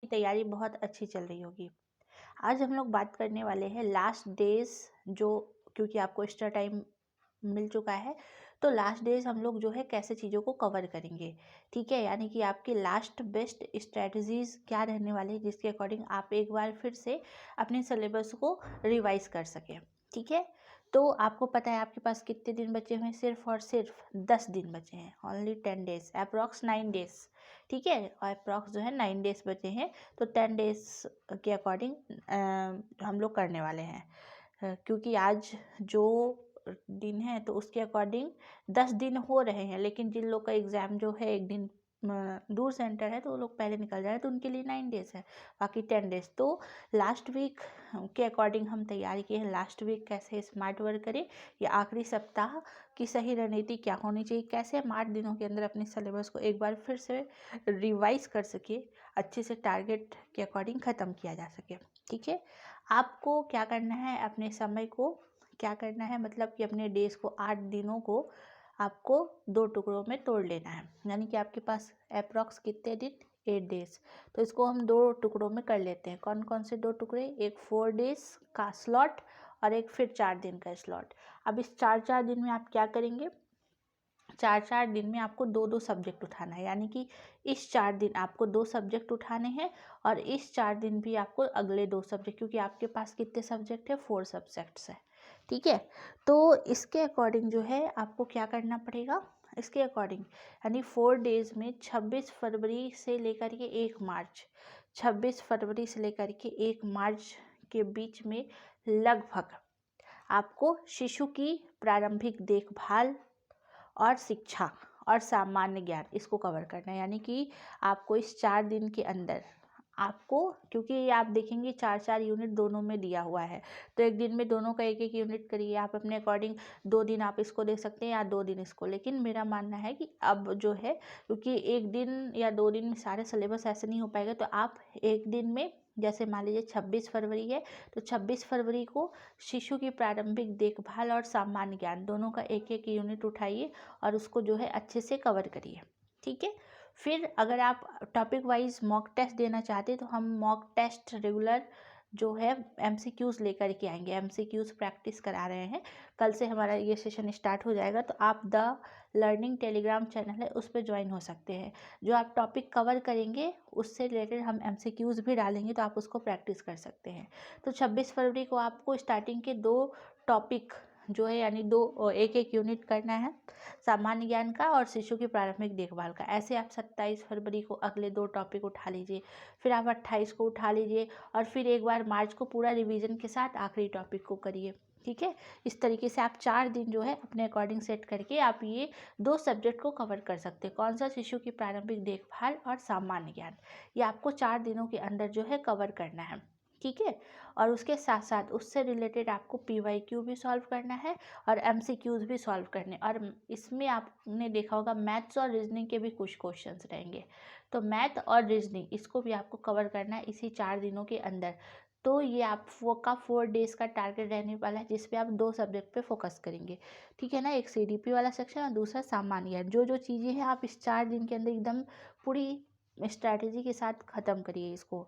तैयारी बहुत अच्छी चल रही होगी। आज हम लोग बात करने वाले हैं लास्ट डेज, जो क्योंकि आपको एक्स्ट्रा टाइम मिल चुका है, तो लास्ट डेज हम लोग जो है कैसे चीज़ों को कवर करेंगे। ठीक है, यानी कि आपकी लास्ट बेस्ट स्ट्रेटजीज क्या रहने वाली है, जिसके अकॉर्डिंग आप एक बार फिर से अपने सिलेबस को रिवाइज कर सकें। ठीक है, तो आपको पता है आपके पास कितने दिन बचे हुए हैं, सिर्फ और सिर्फ 10 दिन बचे हैं, ओनली 10 डेज, अप्रॉक्स 9 डेज। ठीक है, और अप्रॉक्स जो है 9 डेज बचे हैं, तो 10 डेज के अकॉर्डिंग हम लोग करने वाले हैं। क्योंकि आज जो दिन है तो उसके अकॉर्डिंग 10 दिन हो रहे हैं, लेकिन जिन लोग का एग्ज़ाम जो है एक दिन दूर सेंटर है तो वो लोग पहले निकल जाए, तो उनके लिए 9 डेज है, बाकी 10 डेज। तो लास्ट वीक के अकॉर्डिंग हम तैयारी किए हैं, लास्ट वीक कैसे स्मार्ट वर्क करें, या आखिरी सप्ताह की सही रणनीति क्या होनी चाहिए, कैसे हम 8 दिनों के अंदर अपने सिलेबस को एक बार फिर से रिवाइज कर सके, अच्छे से टारगेट के अकॉर्डिंग ख़त्म किया जा सके। ठीक है, आपको क्या करना है, अपने समय को क्या करना है, मतलब कि अपने डेज को 8 दिनों को आपको 2 टुकड़ों में तोड़ लेना है। यानी कि आपके पास अप्रॉक्स कितने दिन, 8 डेज, तो इसको हम 2 टुकड़ों में कर लेते हैं। कौन कौन से 2 टुकड़े, एक 4 डेज का स्लॉट और एक फिर 4 दिन का स्लॉट। अब इस 4-4 दिन में आप क्या करेंगे, 4-4 दिन में आपको 2-2 सब्जेक्ट उठाना है, यानी कि इस 4 दिन आपको 2 सब्जेक्ट उठाने हैं, और इस 4 दिन भी आपको अगले 2 सब्जेक्ट, क्योंकि आपके पास कितने सब्जेक्ट है, 4 सब्जेक्ट्स है। ठीक है, तो इसके अकॉर्डिंग जो है आपको क्या करना पड़ेगा, इसके अकॉर्डिंग यानी 4 डेज में 26 फरवरी से लेकर के 1 मार्च, 26 फरवरी से लेकर के 1 मार्च के बीच में लगभग आपको शिशु की प्रारंभिक देखभाल और शिक्षा और सामान्य ज्ञान, इसको कवर करना है। यानी कि आपको इस 4 दिन के अंदर आपको, क्योंकि ये आप देखेंगे 4-4 यूनिट दोनों में दिया हुआ है, तो एक दिन में दोनों का एक एक यूनिट करिए। आप अपने अकॉर्डिंग 2 दिन आप इसको ले सकते हैं या 2 दिन इसको, लेकिन मेरा मानना है कि अब जो है, क्योंकि एक दिन या 2 दिन में सारे सिलेबस ऐसे नहीं हो पाएगा, तो आप एक दिन में, जैसे मान लीजिए 26 फरवरी है, तो 26 फरवरी को शिशु की प्रारंभिक देखभाल और सामान्य ज्ञान दोनों का एक एक यूनिट उठाइए और उसको जो है अच्छे से कवर करिए। ठीक है, फिर अगर आप टॉपिक वाइज मॉक टेस्ट देना चाहते हैं, तो हम मॉक टेस्ट रेगुलर जो है एमसीक्यूज़ लेकर के आएंगे, एमसीक्यूज़ प्रैक्टिस करा रहे हैं। कल से हमारा ये सेशन स्टार्ट हो जाएगा, तो आप द लर्निंग टेलीग्राम चैनल है उस पर ज्वाइन हो सकते हैं। जो आप टॉपिक कवर करेंगे उससे रिलेटेड हम एमसीक्यूज़ भी डालेंगे, तो आप उसको प्रैक्टिस कर सकते हैं। तो 26 फरवरी को आपको स्टार्टिंग के 2 टॉपिक जो है, यानी 2 एक एक यूनिट करना है, सामान्य ज्ञान का और शिशु की प्रारंभिक देखभाल का। ऐसे आप 27 फरवरी को अगले 2 टॉपिक उठा लीजिए, फिर आप 28 को उठा लीजिए, और फिर एक बार मार्च को पूरा रिवीजन के साथ आखिरी टॉपिक को करिए। ठीक है, इस तरीके से आप 4 दिन जो है अपने अकॉर्डिंग सेट करके आप ये 2 सब्जेक्ट को कवर कर सकते हैं। कौन सा, शिशु की प्रारंभिक देखभाल और सामान्य ज्ञान, ये आपको 4 दिनों के अंदर जो है कवर करना है। ठीक है, और उसके साथ साथ उससे रिलेटेड आपको पीवाईक्यू भी सॉल्व करना है और एमसीक्यूज भी सॉल्व करने, और इसमें आपने देखा होगा मैथ्स और रीजनिंग के भी कुछ क्वेश्चंस रहेंगे, तो मैथ और रीजनिंग इसको भी आपको कवर करना है इसी 4 दिनों के अंदर। तो ये आप 4 डेज का टारगेट रहने वाला है, जिसपे आप 2 सब्जेक्ट पे फोकस करेंगे। ठीक है ना, एक सीडीपी वाला सेक्शन और दूसरा सामान्य। जो जो चीज़ें हैं आप इस 4 दिन के अंदर एकदम पूरी स्ट्रैटेजी के साथ ख़त्म करिए इसको,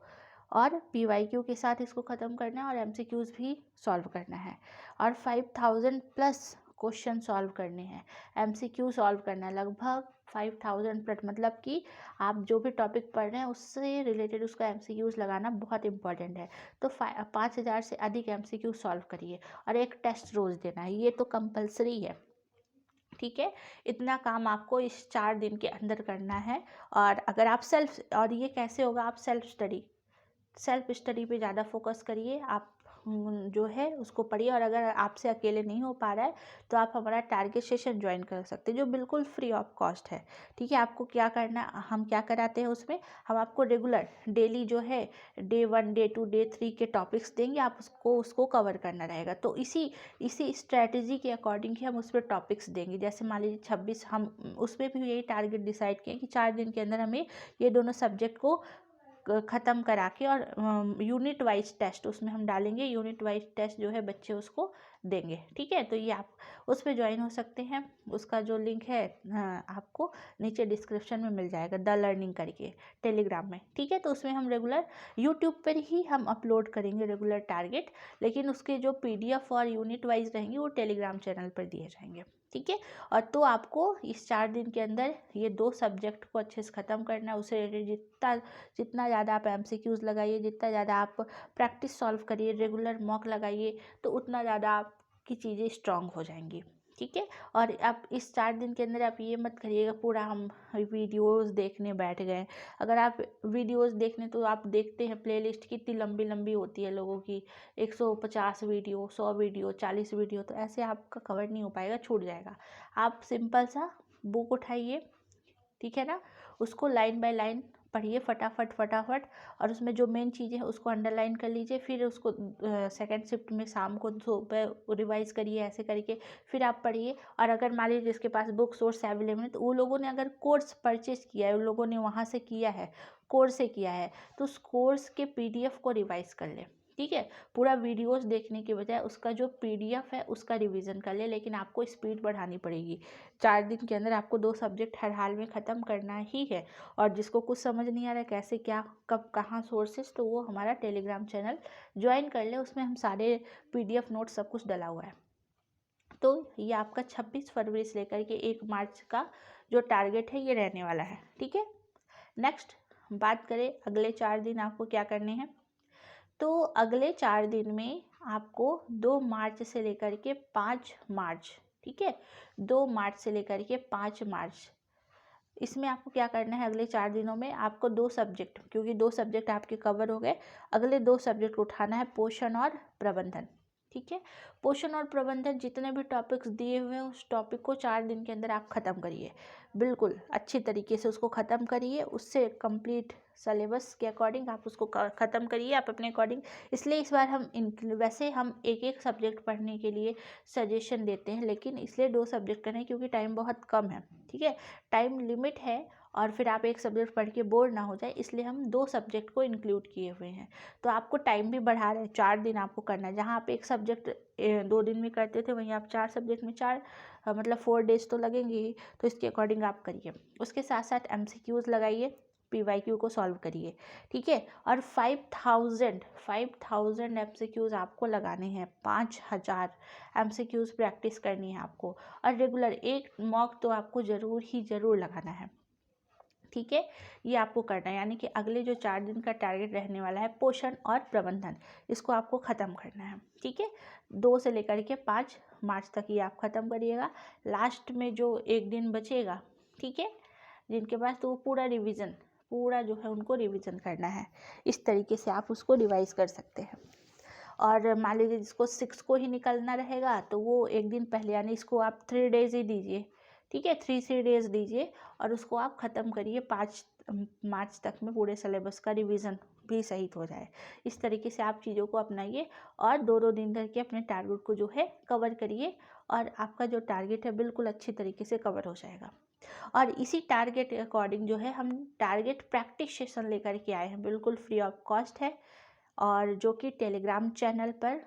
और पीवाईक्यू के साथ इसको ख़त्म करना है, और एमसीक्यूज़ भी सॉल्व करना है, और 5000 प्लस क्वेश्चन सॉल्व करने हैं, एमसीक्यू सॉल्व करना है लगभग 5000 प्लस, मतलब कि आप जो भी टॉपिक पढ़ रहे हैं उससे रिलेटेड उसका एमसीक्यूज़ लगाना बहुत इंपॉर्टेंट है। तो 5000 से अधिक एमसीक्यू सॉल्व करिए, और एक टेस्ट रोज़ देना है, ये तो कंपलसरी है। ठीक है, इतना काम आपको इस 4 दिन के अंदर करना है। और अगर आप और ये कैसे होगा, आप सेल्फ स्टडी पे ज़्यादा फोकस करिए, आप जो है उसको पढ़िए, और अगर आपसे अकेले नहीं हो पा रहा है तो आप हमारा टारगेट सेशन ज्वाइन कर सकते हैं, जो बिल्कुल फ्री ऑफ कॉस्ट है। ठीक है, आपको क्या करना, हम क्या कराते हैं उसमें, हम आपको रेगुलर डेली जो है डे 1 डे 2 डे 3 के टॉपिक्स देंगे, आप उसको कवर करना रहेगा। तो इसी स्ट्रैटेजी के अकॉर्डिंग ही हम उस पर टॉपिक्स देंगे। जैसे मान लीजिए 26, हम उसमें भी यही टारगेट डिसाइड किए कि 4 दिन के अंदर हमें ये दोनों सब्जेक्ट को ख़त्म करा के और यूनिट वाइज टेस्ट उसमें हम डालेंगे, यूनिट वाइज टेस्ट जो है बच्चे उसको देंगे। ठीक है, तो ये आप उस पर ज्वाइन हो सकते हैं। उसका जो लिंक है आपको नीचे डिस्क्रिप्शन में मिल जाएगा, द लर्निंग करके, टेलीग्राम में। ठीक है, तो उसमें हम रेगुलर यूट्यूब पर ही हम अपलोड करेंगे रेगुलर टारगेट, लेकिन उसके जो PDF और यूनिट वाइज रहेंगे वो टेलीग्राम चैनल पर दिए जाएंगे। ठीक है, और तो आपको इस 4 दिन के अंदर ये 2 सब्जेक्ट को अच्छे से ख़त्म करना है। उससे रिलेटेड जितना ज़्यादा आप MCQs लगाइए, जितना ज़्यादा आप प्रैक्टिस सॉल्व करिए, रेगुलर मॉक लगाइए, तो उतना ज़्यादा आपकी चीज़ें स्ट्रांग हो जाएंगी। ठीक है, और आप इस 4 दिन के अंदर आप ये मत करिएगा पूरा हम वीडियोस देखने बैठ गए। अगर आप वीडियोस देखने, तो आप देखते हैं प्लेलिस्ट कितनी लंबी लंबी होती है लोगों की, 150 वीडियो, 100 वीडियो, 40 वीडियो, तो ऐसे आपका कवर नहीं हो पाएगा, छूट जाएगा। आप सिंपल सा बुक उठाइए, ठीक है ना, उसको लाइन बाय लाइन पढ़िए फटाफट फटाफट, और उसमें जो मेन चीज़ें हैं उसको अंडरलाइन कर लीजिए। फिर उसको सेकंड शिफ्ट में शाम को सुबह रिवाइज़ करिए, ऐसे करके फिर आप पढ़िए। और अगर मान लीजिए जिसके पास बुक सोर्स अवेलेबल है, तो वो लोगों ने अगर कोर्स परचेज किया है, उन लोगों ने वहाँ से किया है, कोर्स से किया है, तो उस कोर्स के PDF को रिवाइज़ कर ले। ठीक है, पूरा वीडियोस देखने के बजाय उसका जो PDF है उसका रिवीजन कर ले, लेकिन आपको स्पीड बढ़ानी पड़ेगी। 4 दिन के अंदर आपको 2 सब्जेक्ट हर हाल में ख़त्म करना ही है। और जिसको कुछ समझ नहीं आ रहा है कैसे क्या कब कहाँ सोर्सेस, तो वो हमारा टेलीग्राम चैनल ज्वाइन कर ले, उसमें हम सारे PDF नोट सब कुछ डला हुआ है। तो ये आपका 26 फरवरी से लेकर के 1 मार्च का जो टारगेट है ये रहने वाला है। ठीक है, नेक्स्ट बात करें अगले 4 दिन आपको क्या करने हैं। तो अगले 4 दिन में आपको 2 मार्च से लेकर के 5 मार्च, ठीक है, 2 मार्च से लेकर के 5 मार्च, इसमें आपको क्या करना है। अगले 4 दिनों में आपको 2 सब्जेक्ट, क्योंकि 2 सब्जेक्ट आपके कवर हो गए, अगले 2 सब्जेक्ट उठाना है, पोषण और प्रबंधन। ठीक है, पोषण और प्रबंधन जितने भी टॉपिक्स दिए हुए हैं उस टॉपिक को 4 दिन के अंदर आप ख़त्म करिए, बिल्कुल अच्छी तरीके से उसको ख़त्म करिए। उससे कंप्लीट सिलेबस के अकॉर्डिंग आप उसको ख़त्म करिए, आप अपने अकॉर्डिंग। इसलिए इस बार हम वैसे हम एक एक सब्जेक्ट पढ़ने के लिए सजेशन देते हैं, लेकिन इसलिए 2 सब्जेक्ट करें क्योंकि टाइम बहुत कम है। ठीक है, टाइम लिमिट है, और फिर आप एक सब्जेक्ट पढ़ के बोर ना हो जाए, इसलिए हम 2 सब्जेक्ट को इंक्लूड किए हुए हैं। तो आपको टाइम भी बढ़ा रहे हैं, 4 दिन आपको करना है। जहाँ आप एक सब्जेक्ट 2 दिन में करते थे, वहीं आप 4 सब्जेक्ट में 4 मतलब 4 डेज तो लगेंगे ही, तो इसके अकॉर्डिंग आप करिए। उसके साथ साथ MCQs लगाइए, PYQ को सॉल्व करिए। ठीक है, और 5000 MCQs आपको लगाने हैं, 5000 MCQs प्रैक्टिस करनी है आपको, और रेगुलर एक मॉक तो आपको ज़रूर लगाना है। ठीक है, ये आपको करना है, यानी कि अगले जो 4 दिन का टारगेट रहने वाला है पोषण और प्रबंधन, इसको आपको ख़त्म करना है। ठीक है, 2 से लेकर के 5 मार्च तक ये आप ख़त्म करिएगा। लास्ट में जो 1 दिन बचेगा, ठीक है, जिनके पास, तो वो पूरा जो है उनको रिवीजन करना है। इस तरीके से आप उसको रिवाइज़ कर सकते हैं। और मान लीजिए जिसको 6 को ही निकलना रहेगा, तो वो 1 दिन पहले, यानी इसको आप 3 डेज़ ही दीजिए। ठीक है, 3 डेज़ दीजिए, और उसको आप ख़त्म करिए 5 मार्च तक में, पूरे सिलेबस का रिवीजन भी सहित हो जाए। इस तरीके से आप चीज़ों को अपनाइए, और 2-2 दिन करके अपने टारगेट को जो है कवर करिए, और आपका जो टारगेट है बिल्कुल अच्छी तरीके से कवर हो जाएगा। और इसी टारगेट के अकॉर्डिंग जो है हम टारगेट प्रैक्टिस सेशन लेकर के आए हैं, बिल्कुल फ्री ऑफ कॉस्ट है, और जो कि टेलीग्राम चैनल पर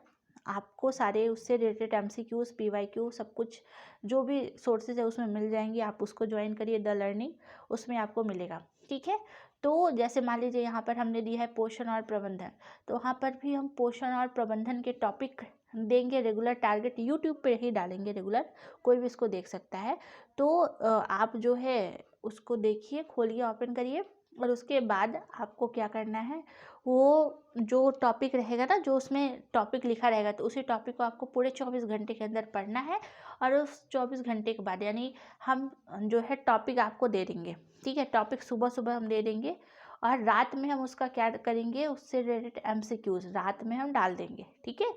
आपको सारे उससे रिलेटेड MCQs PYQ सब कुछ जो भी सोर्सेज है उसमें मिल जाएंगी। आप उसको ज्वाइन करिए, द लर्निंग, उसमें आपको मिलेगा। ठीक है, तो जैसे मान लीजिए यहाँ पर हमने दिया है पोषण और प्रबंधन, तो वहाँ पर भी हम पोषण और प्रबंधन के टॉपिक देंगे, रेगुलर टारगेट यूट्यूब पे ही डालेंगे, रेगुलर कोई भी इसको देख सकता है। तो आप जो है उसको देखिए, खोलिए, ओपन करिए, और उसके बाद आपको क्या करना है, वो जो टॉपिक रहेगा ना, जो उसमें टॉपिक लिखा रहेगा, तो उसी टॉपिक को आपको पूरे 24 घंटे के अंदर पढ़ना है। और उस 24 घंटे के बाद, यानी हम जो है टॉपिक आपको दे देंगे। ठीक है, टॉपिक सुबह सुबह हम दे देंगे, और रात में हम उसका क्या करेंगे, उससे रिलेटेड MCQs रात में हम डाल देंगे। ठीक है,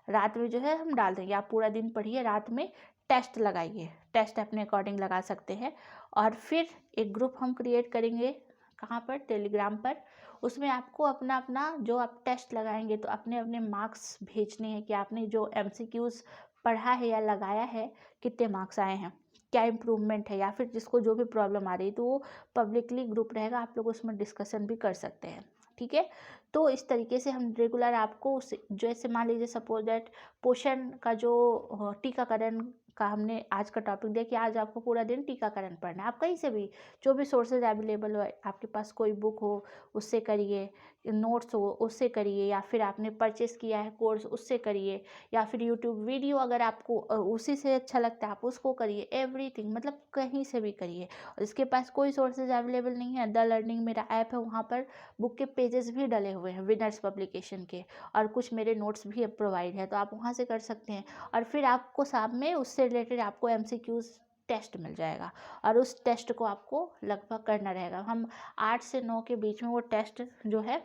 रात में जो है हम डाल देंगे, आप पूरा दिन पढ़िए, रात में टेस्ट लगाइए, टेस्ट अपने अकॉर्डिंग लगा सकते हैं। और फिर एक ग्रुप हम क्रिएट करेंगे, कहाँ पर, टेलीग्राम पर। उसमें आपको अपना अपना जो आप टेस्ट लगाएंगे, तो अपने अपने मार्क्स भेजने हैं कि आपने जो MCQs पढ़ा है या लगाया है, कितने मार्क्स आए हैं, क्या इम्प्रूवमेंट है, या फिर जिसको जो भी प्रॉब्लम आ रही है, तो वो पब्लिकली ग्रुप रहेगा, आप लोग उसमें डिस्कशन भी कर सकते हैं। ठीक है। तो इस तरीके से हम रेगुलर आपको जैसे मान लीजिए सपोज दैट पोषण का जो टीकाकरण का हमने आज का टॉपिक दिया कि आज आपको पूरा दिन टीकाकरण पढ़ना है। आप कहीं से भी जो भी सोर्सेज अवेलेबल हो, आपके पास कोई बुक हो उससे करिए, नोट्स हो उससे करिए, या फिर आपने परचेस किया है कोर्स उससे करिए, या फिर यूट्यूब वीडियो अगर आपको उसी से अच्छा लगता है आप उसको करिए। एवरीथिंग मतलब कहीं से भी करिए। और इसके पास कोई सोर्सेज अवेलेबल नहीं है, द लर्निंग मेरा ऐप है, वहाँ पर बुक के पेजेस भी डले हुए हैं विनर्स पब्लिकेशन के, और कुछ मेरे नोट्स भी प्रोवाइड है, तो आप वहाँ से कर सकते हैं। और फिर आपको सामने उससे रिलेटेड आपको MCQs टेस्ट मिल जाएगा, और उस टेस्ट को आपको लगभग करना रहेगा। हम 8 से 9 के बीच में वो टेस्ट जो है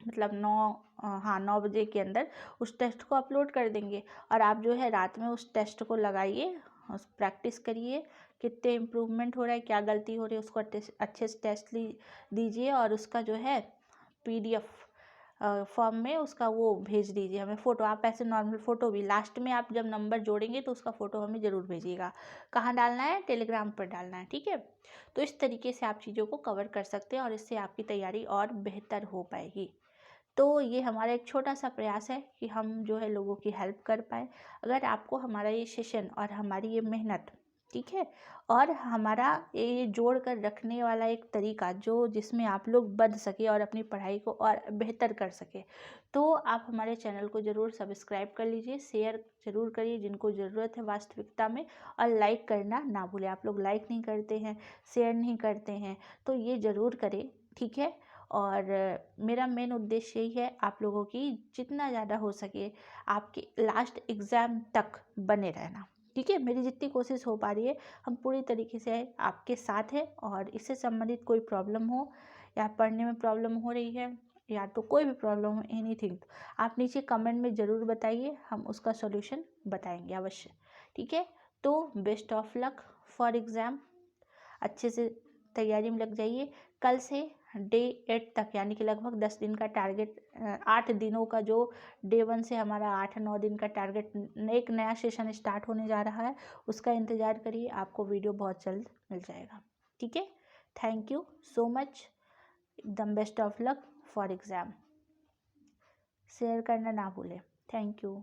मतलब 9 बजे के अंदर उस टेस्ट को अपलोड कर देंगे। और आप जो है रात में उस टेस्ट को लगाइए, उस प्रैक्टिस करिए, कितने इम्प्रूवमेंट हो रहा है, क्या गलती हो रही है, उसको अच्छे से टेस्ट दीजिए, और उसका जो है PDF फॉर्म में उसका वो भेज दीजिए हमें फ़ोटो। आप ऐसे नॉर्मल फ़ोटो भी लास्ट में आप जब नंबर जोड़ेंगे तो उसका फ़ोटो हमें ज़रूर भेजिएगा। कहाँ डालना है? टेलीग्राम पर डालना है, ठीक है। तो इस तरीके से आप चीज़ों को कवर कर सकते हैं, और इससे आपकी तैयारी और बेहतर हो पाएगी। तो ये हमारा एक छोटा सा प्रयास है कि हम जो है लोगों की हेल्प कर पाएँ। अगर आपको हमारा ये सेशन और हमारी ये मेहनत, ठीक है, और हमारा ये जोड़ कर रखने वाला एक तरीका जो जिसमें आप लोग बंध सके और अपनी पढ़ाई को और बेहतर कर सके, तो आप हमारे चैनल को ज़रूर सब्सक्राइब कर लीजिए, शेयर ज़रूर करिए जिनको ज़रूरत है वास्तविकता में, और लाइक करना ना भूलें। आप लोग लाइक नहीं करते हैं, शेयर नहीं करते हैं, तो ये ज़रूर करें, ठीक है। और मेरा मेन उद्देश्य यही है आप लोगों की जितना ज़्यादा हो सके आपके लास्ट एग्ज़ाम तक बने रहना, ठीक है। मेरी जितनी कोशिश हो पा रही है हम पूरी तरीके से आपके साथ हैं। और इससे संबंधित कोई प्रॉब्लम हो, या पढ़ने में प्रॉब्लम हो रही है, या तो कोई भी प्रॉब्लम हो, एनीथिंग, आप नीचे कमेंट में ज़रूर बताइए, हम उसका सॉल्यूशन बताएंगे अवश्य, ठीक है। तो best of luck for exam, अच्छे से तैयारी में लग जाइए। कल से डे 8 तक यानी कि लगभग 10 दिन का टारगेट, 8 दिनों का जो डे 1 से हमारा 8-9 दिन का टारगेट, एक नया सेशन स्टार्ट होने जा रहा है, उसका इंतज़ार करिए, आपको वीडियो बहुत जल्द मिल जाएगा, ठीक है। थैंक यू सो मच, एकदम best of luck for exam. Share करना ना भूलें। Thank you.